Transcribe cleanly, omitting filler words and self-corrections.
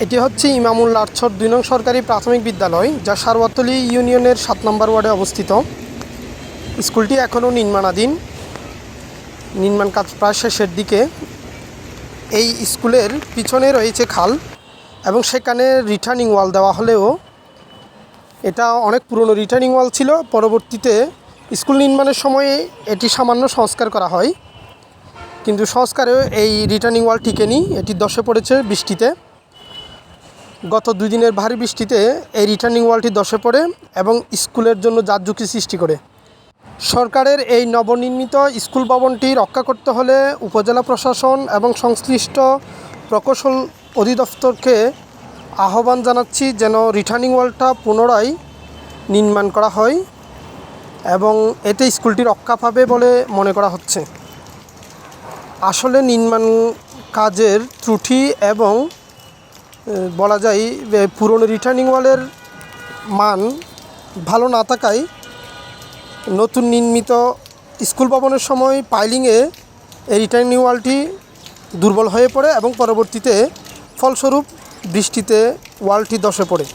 এটি হচ্ছে ইমামুল আরছর ২ নং সরকারি প্রাথমিক বিদ্যালয়, যা সারওয়াতলী ইউনিয়নের ৭ নম্বর ওয়ার্ডে অবস্থিত। স্কুলটি এখনও নির্মাণাধীন, নির্মাণ কাজ প্রায় শেষের দিকে। এই স্কুলের পিছনে রয়েছে খাল এবং সেখানে রিটার্নিং ওয়াল দেওয়া হলেও এটা অনেক পুরনো রিটার্নিং ওয়াল ছিল। পরবর্তীতে স্কুল নির্মাণের সময়ে এটি সামান্য সংস্কার করা হয়, কিন্তু সংস্কারেও এই রিটার্নিং ওয়াল টিকেনি, এটি ধসে পড়েছে বৃষ্টিতে। গত 2 দিনের ভারী বৃষ্টিতে এই রিটার্নিং ওয়ালটি ধসে পড়ে এবং স্কুলের জন্য ঝুঁকি সৃষ্টি করে। সরকারের এই নবনির্মিত স্কুল ভবনটি রক্ষা করতে হলে উপজেলা প্রশাসন এবং সংশ্লিষ্ট প্রকৌশল অধিদপ্তরকে আহ্বান জানাচ্ছি যেন রিটার্নিং ওয়ালটা পুনরায় নির্মাণ করা হয় এবং এতে স্কুলটি রক্ষা পাবে বলে মনে করা হচ্ছে। আসলে নির্মাণ কাজের ত্রুটি এবং বলা যায় পুরনো রিটার্নিং ওয়ালের মান ভালো না থাকায় নতুন নির্মিত স্কুল ভবনের সময় পাইলিংয়ে এই রিটার্নিং ওয়ালটি দুর্বল হয়ে পড়ে এবং পরবর্তীতে ফলস্বরূপ বৃষ্টিতে ওয়ালটি ধসে পড়ে।